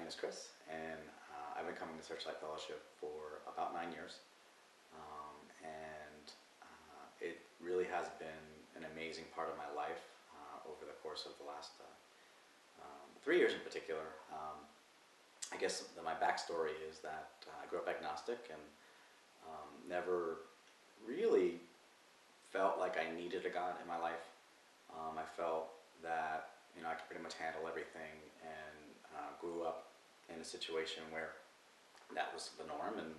name is Chris, and I've been coming to Searchlight Fellowship for about 9 years. And it really has been an amazing part of my life over the course of the last 3 years in particular. I guess my backstory is that I grew up agnostic and never really felt like I needed a God in my life. I felt that I could pretty much handle everything, and grew up in a situation where that was the norm, and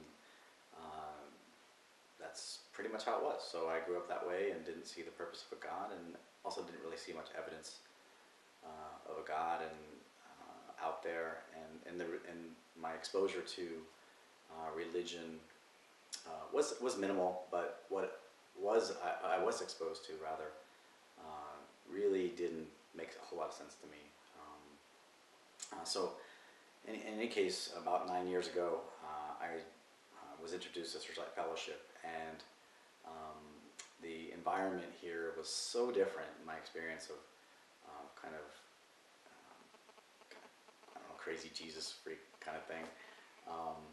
that's pretty much how it was. So I grew up that way and didn't see the purpose of a God, and also didn't really see much evidence of a God and out there. And my exposure to religion was minimal, but what I was exposed to rather really didn't make a whole lot of sense to me. So in any case, about 9 years ago, I was introduced to Searchlight Fellowship, and the environment here was so different in my experience of kind of, I don't know, crazy Jesus freak kind of thing,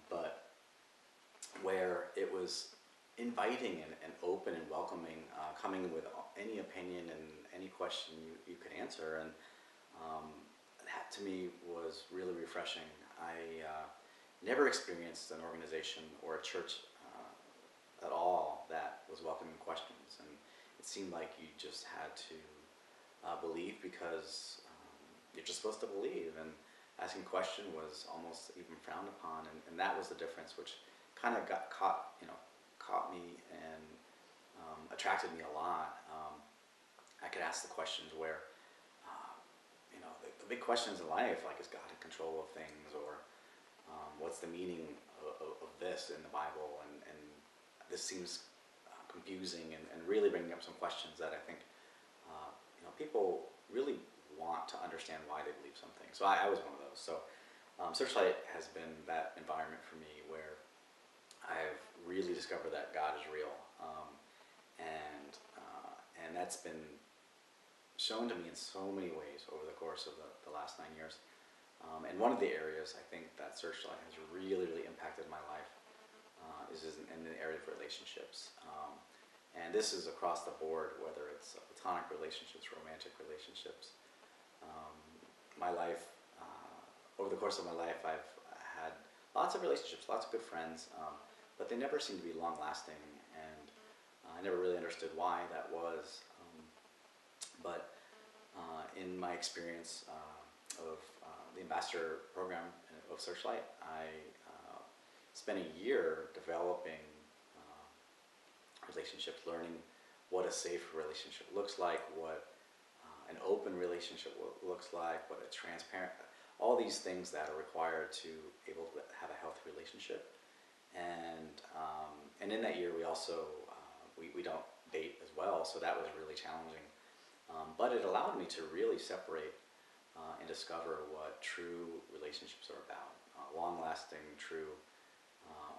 but where it was inviting and open and welcoming, coming with any opinion and any question you could answer, and that to me was really refreshing. I never experienced an organization or a church at all that was welcoming questions, and it seemed like you just had to believe because you're just supposed to believe, and asking a question was almost even frowned upon, and that was the difference, which kind of caught me and attracted me a lot. I could ask the questions where, the big questions in life, like, is God in control of things, or what's the meaning of this in the Bible, and this seems confusing, and really bringing up some questions that I think people really want to understand why they believe something. So I was one of those. So Searchlight has been that environment for me where I've really discovered that God is real, and that's been shown to me in so many ways over the course of the last 9 years. And one of the areas I think that Searchlight has really, really impacted my life is in the area of relationships. And this is across the board, whether it's platonic relationships, romantic relationships. My life, over the course of my life, I've had lots of relationships, lots of good friends, but they never seemed to be long-lasting, and I never really understood why that was. But in my experience of the ambassador program of Searchlight, I spent a year developing relationships, learning what a safe relationship looks like, what an open relationship looks like, what a transparent, all these things that are required to able to have a healthy relationship. And in that year, we also we don't date as well, so that was really challenging. But it allowed me to really separate and discover what true relationships are about: long-lasting, true,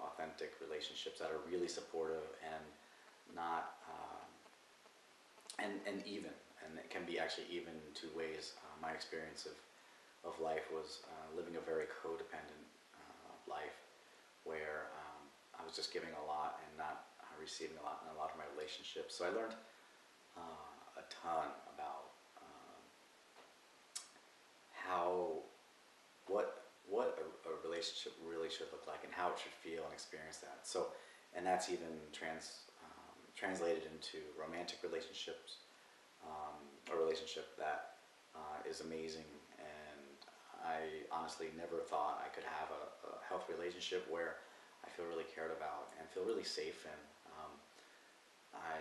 authentic relationships that are really supportive and not and even, and it can be actually even in two ways. My experience of life was living a very codependent life, where I was just giving a lot and not receiving a lot in a lot of my relationships. So I learned a ton about what a relationship really should look like, and how it should feel and experience that. So, and that's even translated into romantic relationships, a relationship that is amazing, and I honestly never thought I could have a healthy relationship where I feel really cared about and feel really safe in. I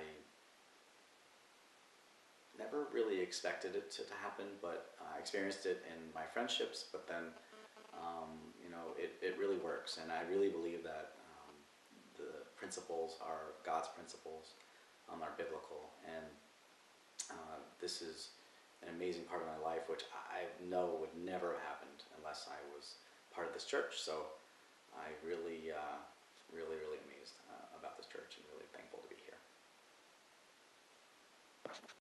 never really expected it to happen, but I experienced it in my friendships, but then it really works, and I really believe that the principles are God's principles, are biblical, and this is an amazing part of my life, which I know would never have happened unless I was part of this church. So I really, really amazed about this church, and really thankful to be here.